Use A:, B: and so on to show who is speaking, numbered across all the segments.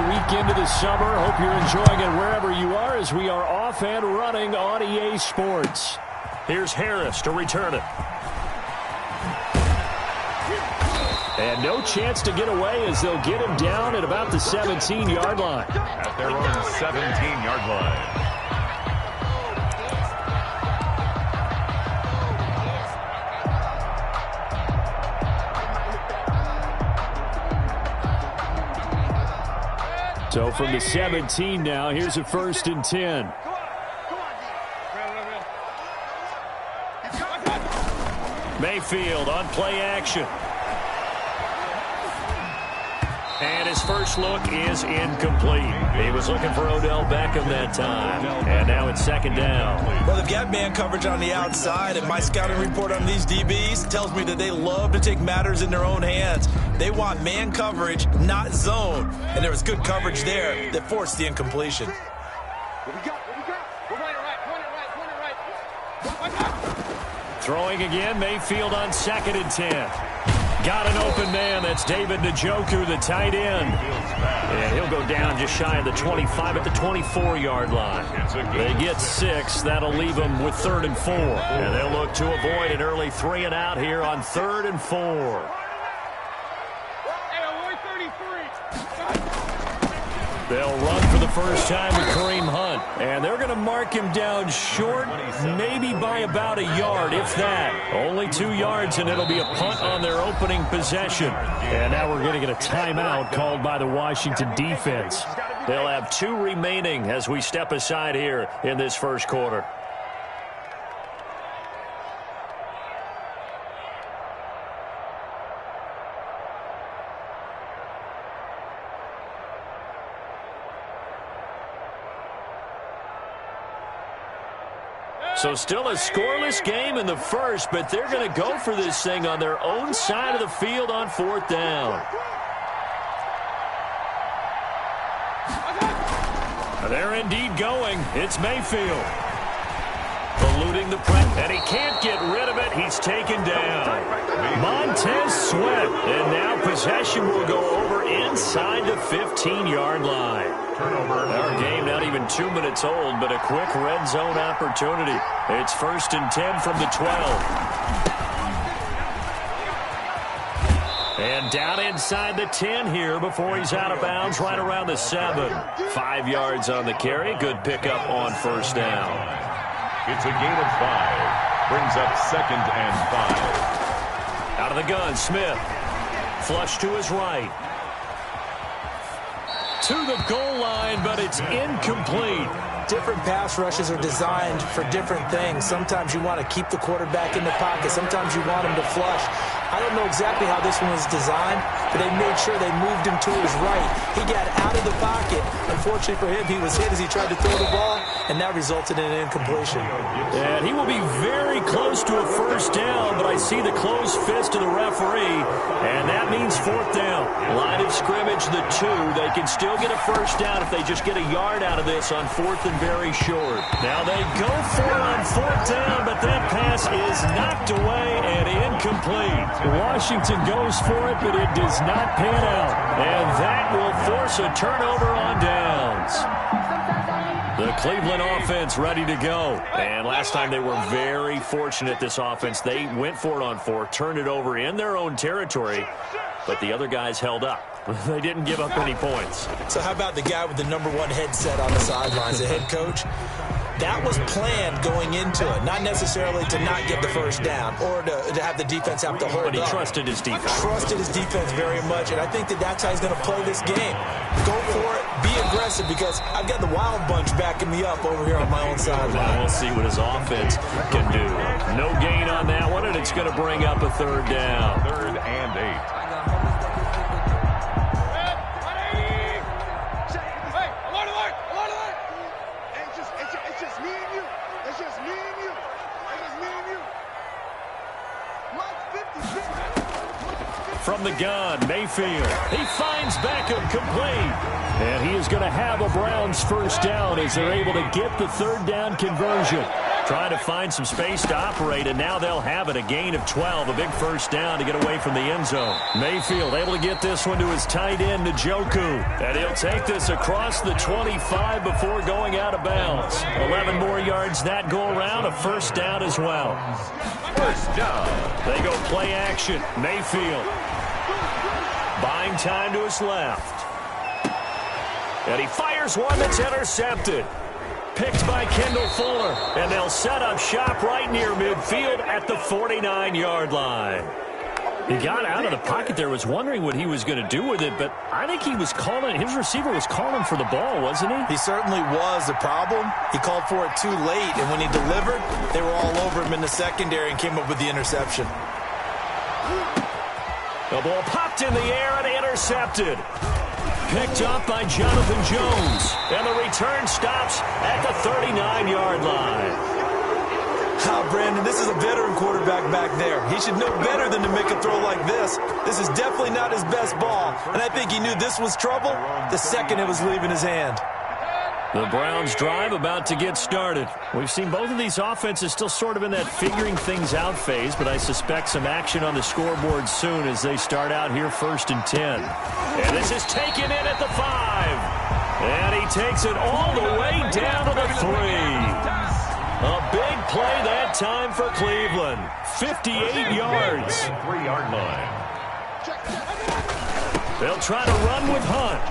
A: week into the summer. Hope you're enjoying it wherever you are as we are off and running on EA Sports. Here's Harris to return it. And no chance to get away as they'll get him down at about the 17-yard line.
B: At their own 17-yard line.
A: So from the 17 now, here's a 1st and 10. Mayfield on play action. And his first look is incomplete. He was looking for Odell Beckham that time. And now it's 2nd down.
C: Well, they've got man coverage on the outside, and my scouting report on these DBs tells me that they love to take matters in their own hands. They want man coverage, not zone. And there was good coverage there that forced the incompletion.
A: Throwing again, Mayfield on 2nd and 10. Got an open man. That's David Njoku, the tight end. And he'll go down just shy of the 25 at the 24-yard line. They get 6. That'll leave them with 3rd and 4. And they'll look to avoid an early 3 and out here on 3rd and 4. They'll run for the first time with Kareem Hunt. And they're going to mark him down short, maybe by about a yard, if that. Only 2 yards, and it'll be a punt on their opening possession. And now we're going to get a timeout called by the Washington defense. They'll have 2 remaining as we step aside here in this first quarter. So still a scoreless game in the first, but they're going to go for this thing on their own side of the field on 4th down. They're indeed going. It's Mayfield. Eluding the press, and he can't get rid of it. He's taken down. Montez Sweat, and now possession will go over inside the 15-yard line. Our game not even 2 minutes old, but a quick red zone opportunity. It's 1st and 10 from the 12. And down inside the 10 here before he's out of bounds right around the 7. 5 yards on the carry. Good pickup on 1st down.
B: It's a gain of 5. Brings up 2nd and 5.
A: Out of the gun, Smith. Flush to his right. To the goal line, but it's incomplete.
C: Different pass rushes are designed for different things. Sometimes you want to keep the quarterback in the pocket. Sometimes you want him to flush. I don't know exactly how this one was designed, but they made sure they moved him to his right. He got out of the pocket. Unfortunately for him, he was hit as he tried to throw the ball, and that resulted in an incompletion.
A: And he will be very close to a 1st down, but I see the closed fist of the referee, and that means 4th down. Line of scrimmage, the 2. They can still get a 1st down if they just get a yard out of this on 4th and very short. Now they go for it on 4th down, but that pass is knocked away and incomplete. Washington goes for it, but it does not pan out. And that will force a turnover on downs. The Cleveland offense ready to go. And last time they were very fortunate, this offense. They went for it on 4, turned it over in their own territory, but the other guys held up. They didn't give up any points.
C: So how about the guy with the #1 headset on the sidelines, the head coach? That was planned going into it, not necessarily to not get the 1st down or to have the defense have to hold up.
A: But he trusted his defense.
C: Trusted his defense very much, and I think that's how he's going to play this game. Go for it, be aggressive, because I've got the wild bunch backing me up over here on my own sideline.
A: We'll see what his offense can do. No gain on that one, and it's going to bring up a 3rd down.
B: 3rd and 8.
A: From the gun, Mayfield. He finds Beckham complete. And he is going to have a Browns 1st down as they're able to get the 3rd down conversion. Trying to find some space to operate, and now they'll have it. A gain of 12, a big first down to get away from the end zone. Mayfield able to get this one to his tight end, Njoku. And he'll take this across the 25 before going out of bounds. 11 more yards that go around, a first down as well.
B: First down.
A: They go play action. Mayfield buying time to his left. And he fires one that's intercepted. Picked by Kendall Fuller. And they'll set up shop right near midfield at the 49-yard line. He got out of the pocket there, was wondering what he was going to do with it, but I think he was calling, his receiver was calling for the ball, wasn't he?
C: He certainly was. The problem, he called for it too late, and when he delivered, they were all over him in the secondary and came up with the interception.
A: The ball popped in the air and intercepted. Picked up by Jonathan Jones. And the return stops at the 39-yard line.
C: Brandon, this is a veteran quarterback back there. He should know better than to make a throw like this. This is definitely not his best ball. And I think he knew this was trouble the second it was leaving his hand.
A: The Browns drive about to get started. We've seen both of these offenses still sort of in that figuring things out phase, but I suspect some action on the scoreboard soon as they start out here 1st and 10. And this is taken in at the 5. And he takes it all the way down to the 3. A big play that time for Cleveland. 58 yards.
B: 3-yard line.
A: They'll try to run with Hunt.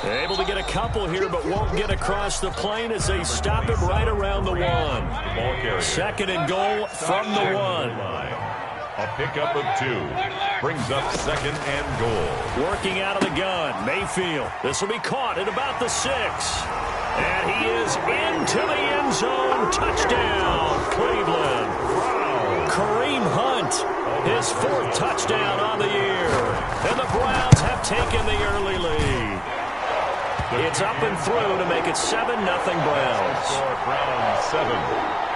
A: Able to get a couple here, but won't get across the plane as they stop it right around the 1. 2nd and goal from the 1.
B: A pickup of 2. Brings up 2nd and goal.
A: Working out of the gun. Mayfield. This will be caught at about the 6. And he is into the end zone. Touchdown, Cleveland. Kareem Hunt, his 4th touchdown on the year. And the Browns have taken the early lead. It's up and through to make it 7-0 Browns.
B: Browns 7.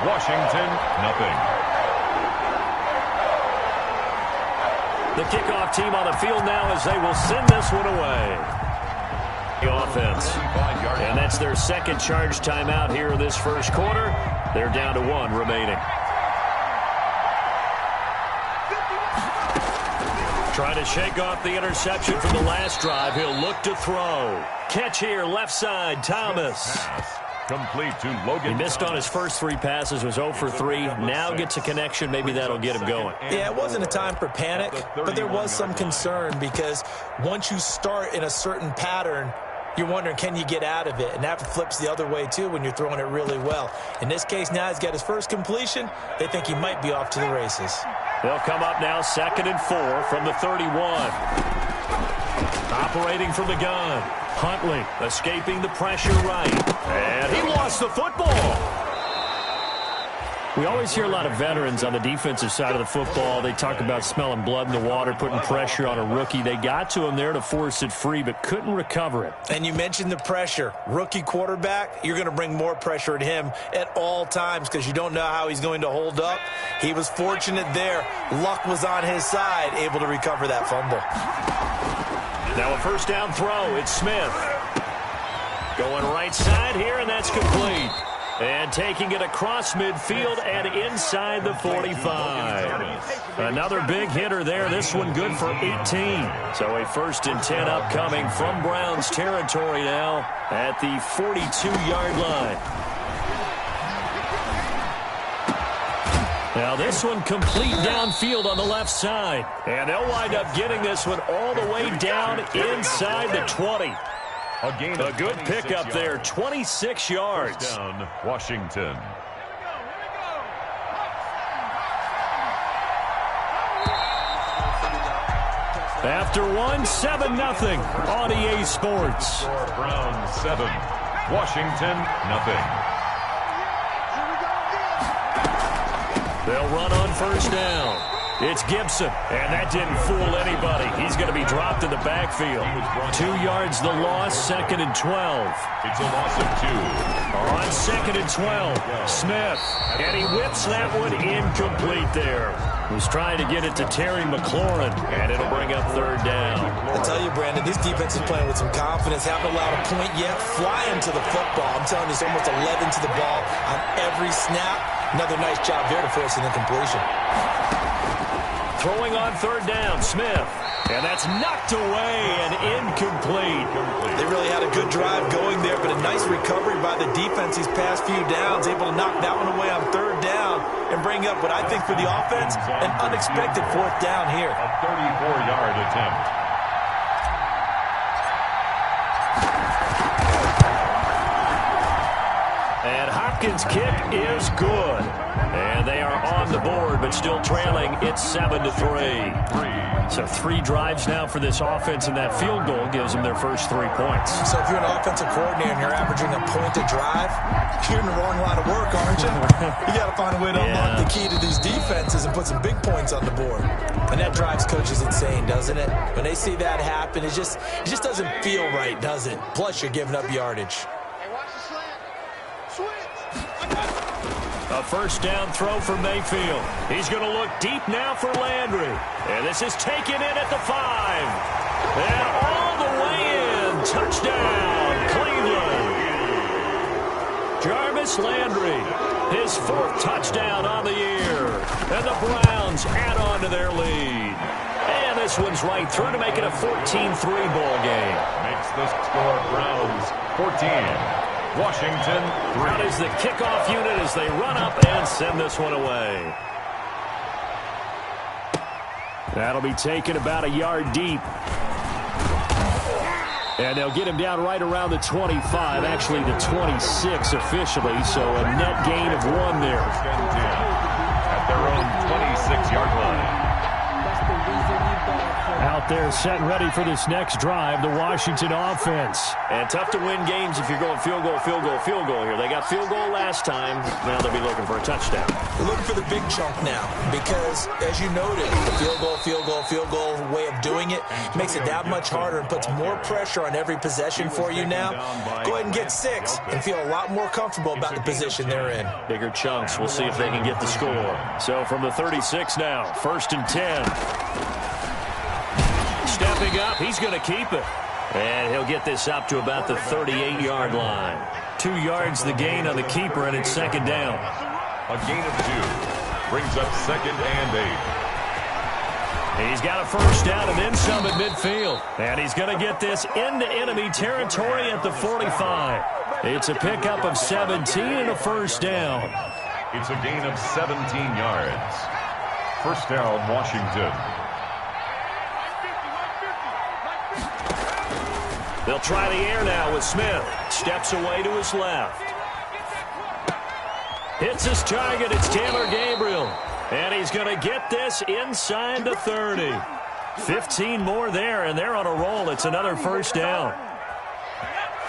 B: Washington, nothing.
A: The kickoff team on the field now as they will send this one away. The offense. And that's their 2nd charge timeout here in this 1st quarter. They're down to 1 remaining. Trying to shake off the interception from the last drive. He'll look to throw. Catch here, left side, Thomas.
B: Complete to Logan.
A: He missed on his first 3 passes, was 0 for 3. Now gets a connection. Maybe that'll get him going.
C: Yeah, it wasn't a time for panic, but there was some concern because once you start in a certain pattern, you're wondering, can you get out of it? And that flips the other way, too, when you're throwing it really well. In this case, now he's got his first completion. They think he might be off to the races.
A: They'll come up now 2nd and 4 from the 31. Operating from the gun. Huntley escaping the pressure right. And he lost the football. We always hear a lot of veterans on the defensive side of the football. They talk about smelling blood in the water, putting pressure on a rookie. They got to him there to force it free, but couldn't recover it.
C: And you mentioned the pressure. Rookie quarterback, you're going to bring more pressure at him at all times because you don't know how he's going to hold up. He was fortunate there. Luck was on his side, able to recover that fumble.
A: Now a first down throw. It's Smith. Going right side here, and that's complete. And taking it across midfield and inside the 45. Another big hitter there. This one good for 18. So a 1st and 10 upcoming from Browns territory now at the 42-yard line. Now this one complete downfield on the left side. And they'll wind up getting this one all the way down inside the 20. A good pickup there, 26 yards.
B: Down, Washington.
A: After 7-0 on EA Sports.
B: Browns 7, Washington nothing.
A: They'll run on first down. It's Gibson, and that didn't fool anybody. He's going to be dropped in the backfield. 2 yards the loss, 2nd and 12.
B: It's a loss of 2.
A: On 2nd and 12, Smith, and he whips that one incomplete there. Was trying to get it to Terry McLaurin, and it'll bring up 3rd down.
C: I tell you, Brandon, this defense is playing with some confidence. Haven't allowed a point yet. Flying to the football. I'm telling you, it's almost 11 to the ball on every snap. Another nice job there to force an incompletion.
A: Throwing on 3rd down, Smith. And that's knocked away and incomplete.
C: They really had a good drive going there, but a nice recovery by the defense these past few downs. Able to knock that one away on 3rd down and bring up what I think for the offense, an unexpected 4th down here.
B: A 34-yard attempt.
A: And Hopkins' kick is good. And they are on the board, but still trailing. It's 7-3. So 3 drives now for this offense, and that field goal gives them their first 3 points.
C: So if you're an offensive coordinator and you're averaging a point a drive, you're in the wrong line of work, aren't you? You got to find a way to unlock the key to these defenses and put some big points on the board. And that drives coaches insane, doesn't it? When they see that happen, it just doesn't feel right, does it? Plus, you're giving up yardage.
A: A 1st down throw for Mayfield. He's going to look deep now for Landry. And this is taken in at the 5. And all the way in. Touchdown, Cleveland. Jarvis Landry, his 4th touchdown on the year. And the Browns add on to their lead. And this one's right through to make it a 14-3 ball game.
B: Makes the score Browns 14. Washington 3.
A: Out is the kickoff unit as they run up and send this one away. That'll be taken about a yard deep. And they'll get him down right around the 25, actually the 26 officially, so a net gain of 1 there.
B: At their own 26-yard line.
A: Out there set and ready for this next drive, the Washington offense. And tough to win games if you're going field goal, field goal, field goal here. They got field goal last time. Now they'll be looking for a touchdown.
C: They're looking for the big chunk now because, as you noted, the field goal way of doing it makes it that much harder and puts more pressure on every possession for you now. Go ahead and get 6 and feel a lot more comfortable about the position they're in.
A: Bigger chunks. We'll see if they can get the score. So from the 36 now, 1st and 10. Stepping up, he's going to keep it. And he'll get this up to about the 38-yard line. 2 yards the gain on the keeper, and it's 2nd down.
B: A gain of 2. Brings up 2nd and 8.
A: He's got a 1st down and then some at midfield. And he's going to get this into enemy territory at the 45. It's a pickup of 17 and a 1st down.
B: It's a gain of 17 yards. 1st down, Washington.
A: They'll try the air now with Smith. Steps away to his left. Hits his target. It's Taylor Gabriel. And he's going to get this inside the 30. 15 more there, and they're on a roll. It's another 1st down.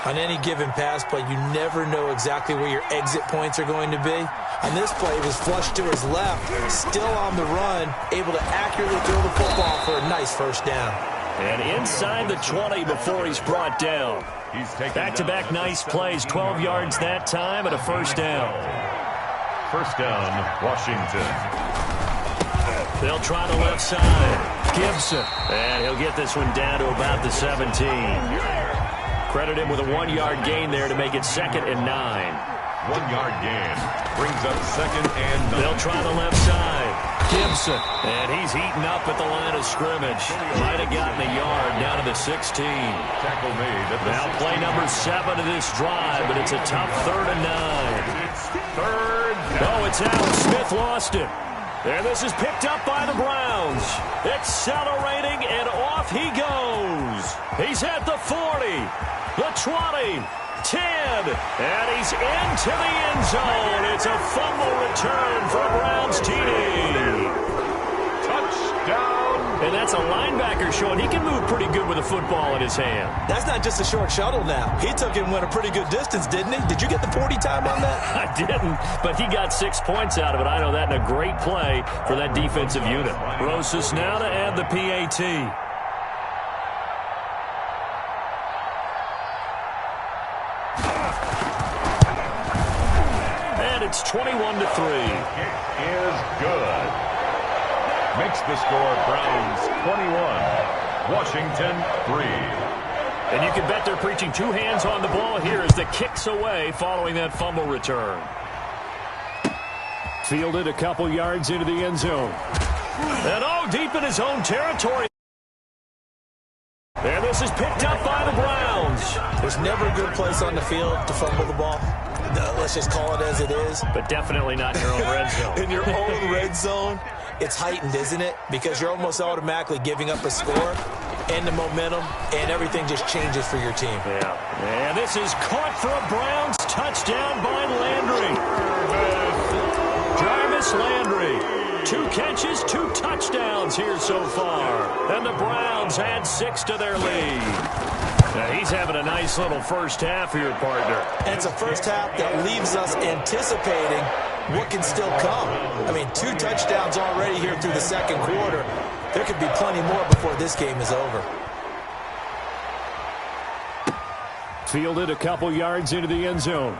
C: On any given pass play, you never know exactly where your exit points are going to be. On this play, he was flushed to his left, still on the run, able to accurately throw the football for a nice 1st down.
A: And inside the 20 before he's brought down. Back-to-back nice plays, 12 yards that time and a 1st down.
B: 1st down, Washington.
A: They'll try the left side. Gibson. And he'll get this one down to about the 17. Credit him with a 1-yard gain there to make it 2nd and 9.
B: 1-yard gain. Brings up 2nd and 9.
A: They'll try the left side. Gibson. And he's heating up at the line of scrimmage. Might have gotten a yard down to the 16.
B: Tackle made at the
A: now
B: 16.
A: play number 7 of this drive, but it's a tough 3rd and 9.
B: It's 3rd down.
A: Oh, it's out. Smith lost it. And this is picked up by the Browns. Accelerating, and off he goes. He's at the 40, the 20, 10, and he's into the end zone. It's a fumble return for a Browns TD.
B: Touchdown. down.
A: And that's a linebacker showing he can move pretty good with a football in his hand.
C: That's not just a short shuttle now. He took it and went a pretty good distance, didn't he? Did you get the 40 time on that?
A: I didn't, but he got 6 points out of it. I know that in a great play for that defensive unit. Rosas now to add the PAT. And it's 21-3.
B: Is good. Makes the score Browns 21, Washington 3.
A: And you can bet they're preaching two hands on the ball here as the kick's away following that fumble return. Fielded a couple yards into the end zone. And deep in his own territory. And this is picked up by the Browns.
C: There's never a good place on the field to fumble the ball. Let's just call it as it is.
A: But definitely not in your own red zone.
C: In your own red zone, it's heightened, isn't it? Because you're almost automatically giving up a score and the momentum, and everything just changes for your team.
A: Yeah. And this is caught for a Browns touchdown by Landry. Jarvis Landry. 2 catches, 2 touchdowns here so far. And the Browns add 6 to their lead. Now he's having a nice little first half here, partner.
C: And it's a first half that leaves us anticipating what can still come. I mean, 2 touchdowns already here through the second quarter. There could be plenty more before this game is over.
A: Fielded a couple yards into the end zone.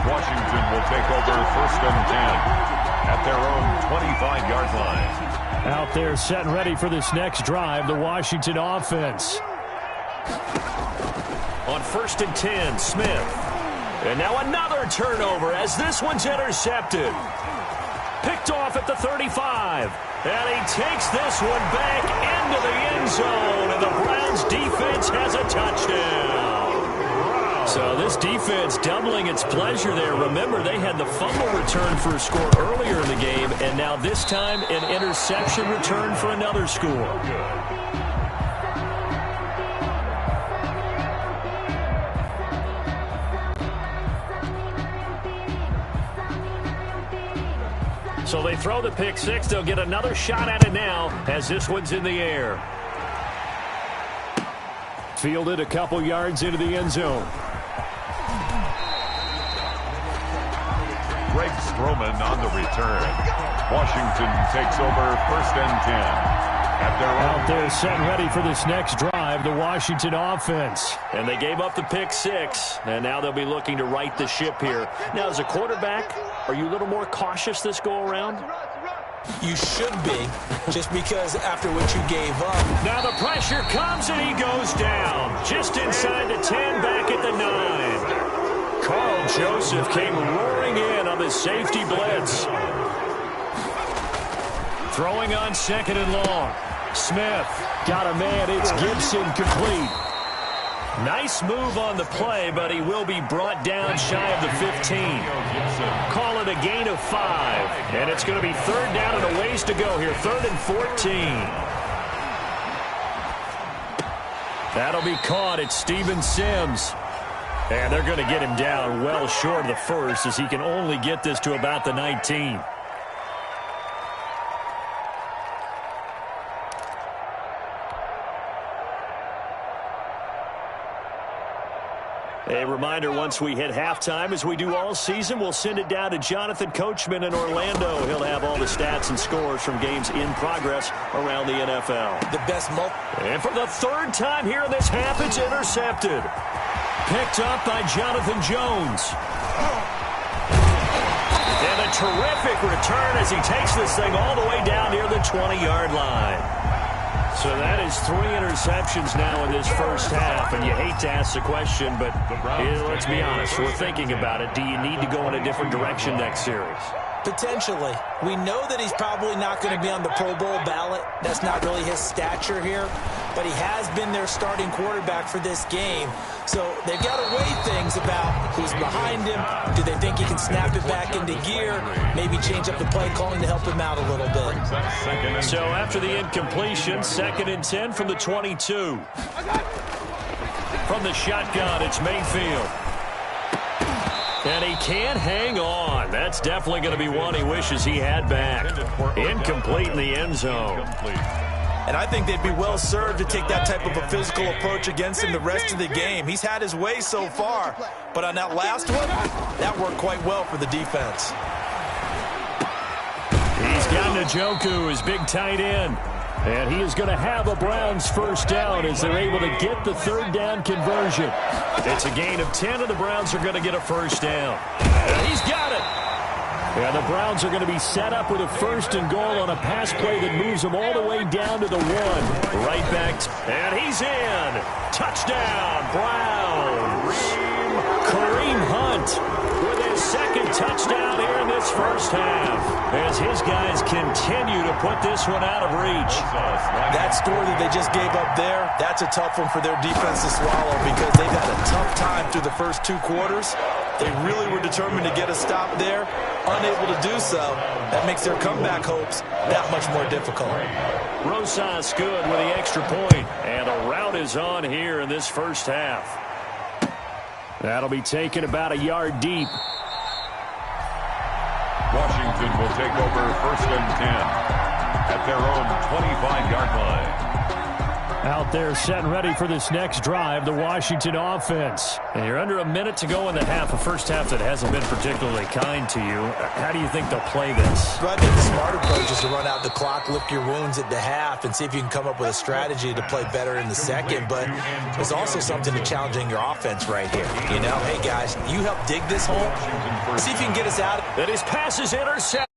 B: Washington will take over 1st and 10 at their own 25-yard line.
A: Out there set and ready for this next drive, the Washington offense. On 1st and 10, Smith. And now another turnover as this one's intercepted. Picked off at the 35. And he takes this one back into the end zone. And the Browns defense has a touchdown. So this defense doubling its pleasure there. Remember, they had the fumble return for a score earlier in the game, and now this time an interception return for another score. So they throw the pick six. They'll get another shot at it now as this one's in the air. Fielded a couple yards into the end zone.
B: Greg Stroman on the return. Washington takes over 1st and 10.
A: Out there set and ready for this next drive, the Washington offense. And they gave up the pick six, and now they'll be looking to right the ship here. Now, as a quarterback, are you a little more cautious this go-around?
C: You should be, just because after what you gave up.
A: Now the pressure comes, and he goes down. Just inside the 10, back at the 9. Carl Joseph came roaring in on the safety blitz. Throwing on 2nd and long. Smith got a man. It's Gibson complete. Nice move on the play, but he will be brought down shy of the 15. Call it a gain of 5. And it's going to be 3rd down and a ways to go here. 3rd and 14. That'll be caught. It's Steven Sims. And they're going to get him down well short of the first as he can only get this to about the 19. A reminder, once we hit halftime, as we do all season, we'll send it down to Jonathan Coachman in Orlando. He'll have all the stats and scores from games in progress around the NFL.
C: The best
A: And for the 3rd time here in this half, it's intercepted. Picked up by Jonathan Jones. And a terrific return as he takes this thing all the way down near the 20-yard line. So that is 3 interceptions now in this first half, and you hate to ask the question, but let's be honest, we're thinking about it. Do you need to go in a different direction next series?
C: Potentially. We know that he's probably not going to be on the Pro Bowl ballot. That's not really his stature here, but he has been their starting quarterback for this game. So they've got to weigh things about who's behind him. Do they think he can snap it back into gear? Maybe change up the play calling to help him out a little bit.
A: So after the incompletion, 2nd and 10 from the 22. From the shotgun, it's Mayfield. And he can't hang on. That's definitely going to be one he wishes he had back. Incomplete in the end zone.
C: And I think they'd be well served to take that type of a physical approach against him the rest of the game. He's had his way so far, but on that last one, that worked quite well for the defense.
A: He's got Njoku, his big tight end. And he is going to have a Browns first down as they're able to get the third down conversion. It's a gain of 10, and the Browns are going to get a first down. And he's got it. And the Browns are going to be set up with a first and goal on a pass play that moves them all the way down to the 1. Right back. And he's in. Touchdown, Browns. Kareem Hunt with his second touchdown here in this first half, as his guys continue to put this one out of reach.
C: That score that they just gave up there, that's a tough one for their defense to swallow because they've had a tough time through the first 2 quarters. They really were determined to get a stop there, unable to do so. That makes their comeback hopes that much more difficult.
A: Rosas good with the extra point, and a rout is on here in this first half. That'll be taken about a yard deep.
B: Washington will take over first and 10 at their own 25-yard line.
A: Out there set and ready for this next drive, the Washington offense. And you're under a minute to go in the half, a first half that hasn't been particularly kind to you. How do you think they'll play this?
C: Well, I think the smart approach is to run out the clock, lick your wounds at the half, and see if you can come up with a strategy to play better in the second. But there's also something to challenging your offense right here. You know, hey, guys, you help dig this hole. See if you can get us out.
A: That his pass is intercepted.